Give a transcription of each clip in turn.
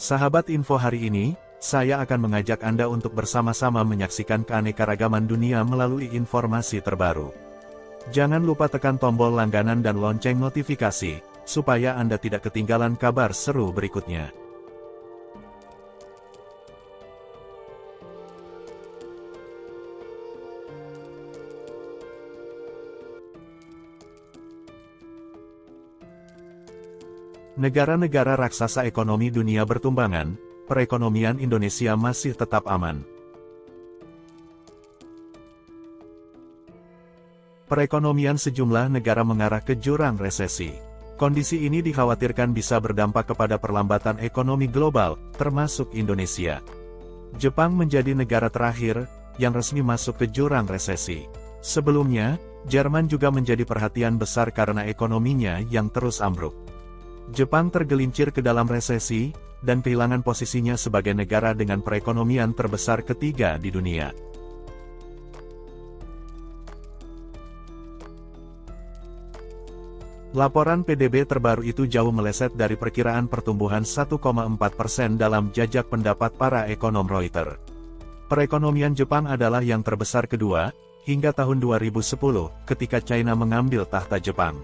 Sahabat info hari ini, saya akan mengajak Anda untuk bersama-sama menyaksikan keanekaragaman dunia melalui informasi terbaru. Jangan lupa tekan tombol langganan dan lonceng notifikasi, supaya Anda tidak ketinggalan kabar seru berikutnya. Negara-negara raksasa ekonomi dunia bertumbangan, perekonomian Indonesia masih tetap aman. Perekonomian sejumlah negara mengarah ke jurang resesi. Kondisi ini dikhawatirkan bisa berdampak kepada perlambatan ekonomi global, termasuk Indonesia. Jepang menjadi negara terakhir yang resmi masuk ke jurang resesi. Sebelumnya, Jerman juga menjadi perhatian besar karena ekonominya yang terus ambruk. Jepang tergelincir ke dalam resesi, dan kehilangan posisinya sebagai negara dengan perekonomian terbesar ketiga di dunia. Laporan PDB terbaru itu jauh meleset dari perkiraan pertumbuhan 1,4% dalam jajak pendapat para ekonom Reuters. Perekonomian Jepang adalah yang terbesar kedua, hingga tahun 2010, ketika China mengambil tahta Jepang.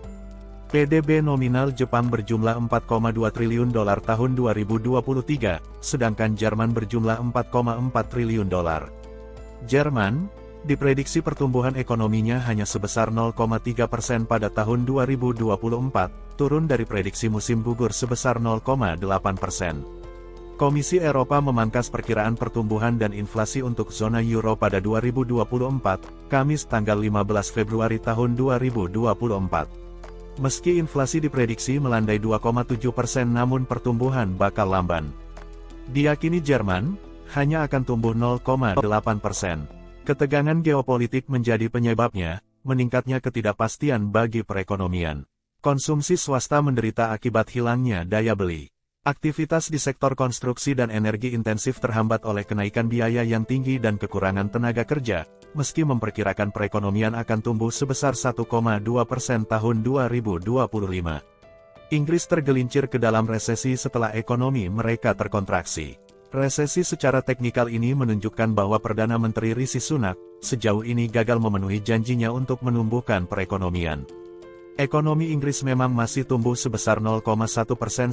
PDB nominal Jepang berjumlah 4,2 triliun dolar tahun 2023, sedangkan Jerman berjumlah 4,4 triliun dolar. Jerman diprediksi pertumbuhan ekonominya hanya sebesar 0,3% pada tahun 2024, turun dari prediksi musim gugur sebesar 0,8%. Komisi Eropa memangkas perkiraan pertumbuhan dan inflasi untuk zona euro pada 2024, Kamis tanggal 15 Februari tahun 2024. Meski inflasi diprediksi melandai 2,7%, namun pertumbuhan bakal lamban. Diyakini Jerman hanya akan tumbuh 0,8%. Ketegangan geopolitik menjadi penyebabnya, meningkatnya ketidakpastian bagi perekonomian. Konsumsi swasta menderita akibat hilangnya daya beli. Aktivitas di sektor konstruksi dan energi intensif terhambat oleh kenaikan biaya yang tinggi dan kekurangan tenaga kerja, meski memperkirakan perekonomian akan tumbuh sebesar 1,2% tahun 2025. Inggris tergelincir ke dalam resesi setelah ekonomi mereka terkontraksi. Resesi secara teknikal ini menunjukkan bahwa Perdana Menteri Rishi Sunak sejauh ini gagal memenuhi janjinya untuk menumbuhkan perekonomian. Ekonomi Inggris memang masih tumbuh sebesar 0,1%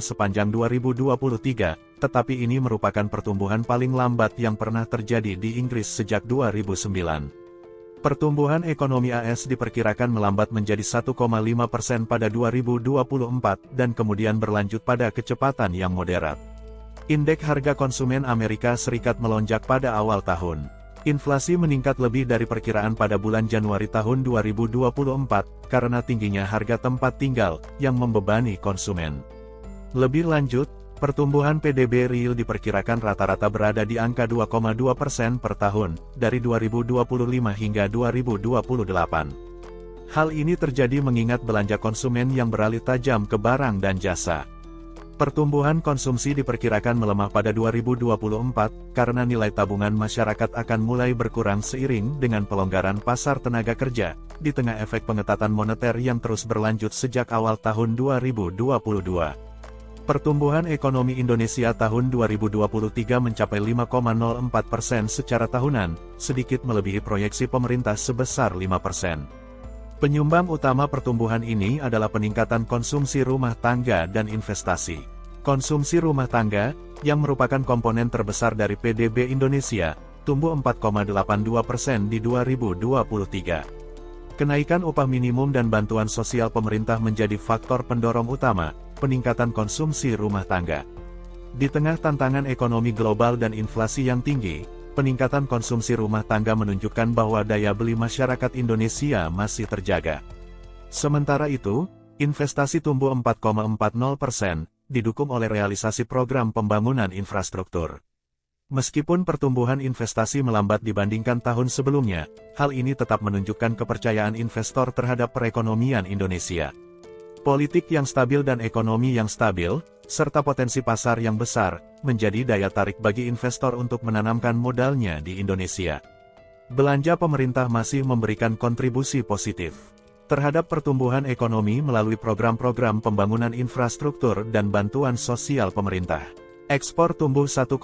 sepanjang 2023, tetapi ini merupakan pertumbuhan paling lambat yang pernah terjadi di Inggris sejak 2009. Pertumbuhan ekonomi AS diperkirakan melambat menjadi 1,5% pada 2024 dan kemudian berlanjut pada kecepatan yang moderat. Indeks harga konsumen Amerika Serikat melonjak pada awal tahun. Inflasi meningkat lebih dari perkiraan pada bulan Januari tahun 2024, karena tingginya harga tempat tinggal, yang membebani konsumen. Lebih lanjut, pertumbuhan PDB real diperkirakan rata-rata berada di angka 2,2% per tahun, dari 2025 hingga 2028. Hal ini terjadi mengingat belanja konsumen yang beralih tajam ke barang dan jasa. Pertumbuhan konsumsi diperkirakan melemah pada 2024, karena nilai tabungan masyarakat akan mulai berkurang seiring dengan pelonggaran pasar tenaga kerja, di tengah efek pengetatan moneter yang terus berlanjut sejak awal tahun 2022. Pertumbuhan ekonomi Indonesia tahun 2023 mencapai 5,04% secara tahunan, sedikit melebihi proyeksi pemerintah sebesar 5%. Penyumbang utama pertumbuhan ini adalah peningkatan konsumsi rumah tangga dan investasi. Konsumsi rumah tangga, yang merupakan komponen terbesar dari PDB Indonesia, tumbuh 4,82% di 2023. Kenaikan upah minimum dan bantuan sosial pemerintah menjadi faktor pendorong utama peningkatan konsumsi rumah tangga. Di tengah tantangan ekonomi global dan inflasi yang tinggi, peningkatan konsumsi rumah tangga menunjukkan bahwa daya beli masyarakat Indonesia masih terjaga. Sementara itu, investasi tumbuh 4,40%, didukung oleh realisasi program pembangunan infrastruktur. Meskipun pertumbuhan investasi melambat dibandingkan tahun sebelumnya, hal ini tetap menunjukkan kepercayaan investor terhadap perekonomian Indonesia. Politik yang stabil dan ekonomi yang stabil, serta potensi pasar yang besar, menjadi daya tarik bagi investor untuk menanamkan modalnya di Indonesia. Belanja pemerintah masih memberikan kontribusi positif terhadap pertumbuhan ekonomi melalui program-program pembangunan infrastruktur dan bantuan sosial pemerintah. Ekspor tumbuh 1,32%.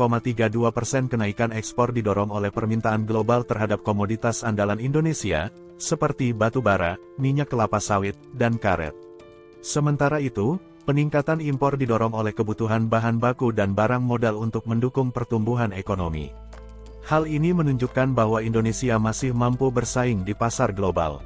Kenaikan ekspor didorong oleh permintaan global terhadap komoditas andalan Indonesia, seperti batu bara, minyak kelapa sawit, dan karet. Sementara itu, peningkatan impor didorong oleh kebutuhan bahan baku dan barang modal untuk mendukung pertumbuhan ekonomi. Hal ini menunjukkan bahwa Indonesia masih mampu bersaing di pasar global.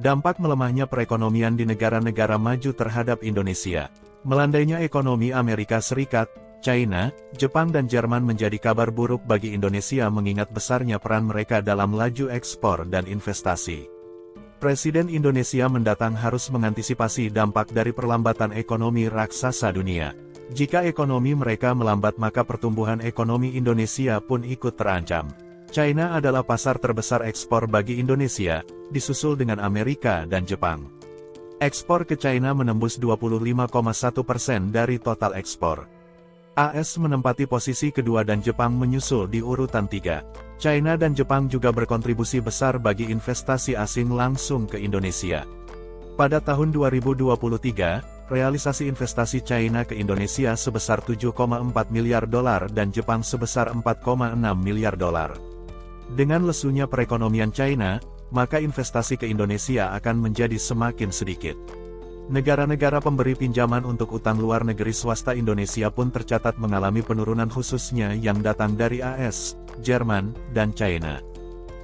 Dampak melemahnya perekonomian di negara-negara maju terhadap Indonesia. Melandainya ekonomi Amerika Serikat, China, Jepang dan Jerman menjadi kabar buruk bagi Indonesia mengingat besarnya peran mereka dalam laju ekspor dan investasi. Presiden Indonesia mendatang harus mengantisipasi dampak dari perlambatan ekonomi raksasa dunia. Jika ekonomi mereka melambat maka pertumbuhan ekonomi Indonesia pun ikut terancam. China adalah pasar terbesar ekspor bagi Indonesia, disusul dengan Amerika dan Jepang. Ekspor ke China menembus 25,1% dari total ekspor. AS menempati posisi kedua dan Jepang menyusul di urutan 3. China dan Jepang juga berkontribusi besar bagi investasi asing langsung ke Indonesia. Pada tahun 2023, realisasi investasi China ke Indonesia sebesar 7,4 miliar dolar dan Jepang sebesar 4,6 miliar dolar. Dengan lesunya perekonomian China, maka investasi ke Indonesia akan menjadi semakin sedikit. Negara-negara pemberi pinjaman untuk utang luar negeri swasta Indonesia pun tercatat mengalami penurunan khususnya yang datang dari AS, Jerman, dan China.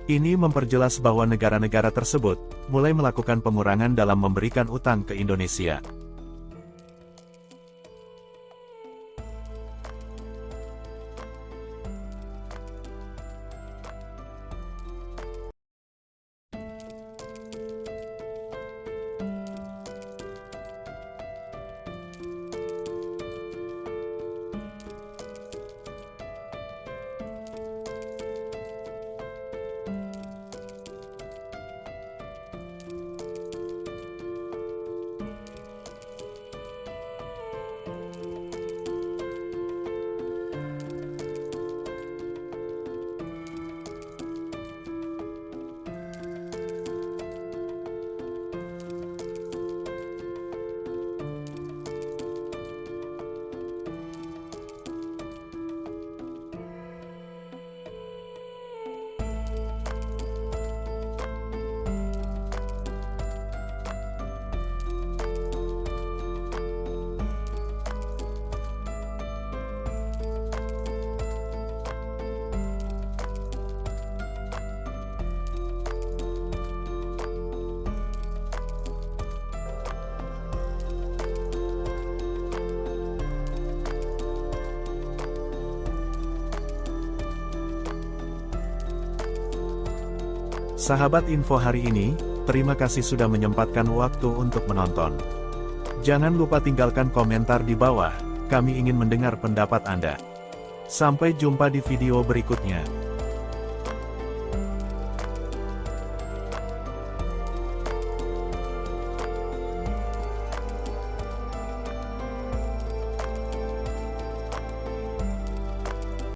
Ini memperjelas bahwa negara-negara tersebut mulai melakukan pengurangan dalam memberikan utang ke Indonesia. Sahabat info hari ini, terima kasih sudah menyempatkan waktu untuk menonton. Jangan lupa tinggalkan komentar di bawah, kami ingin mendengar pendapat Anda. Sampai jumpa di video berikutnya.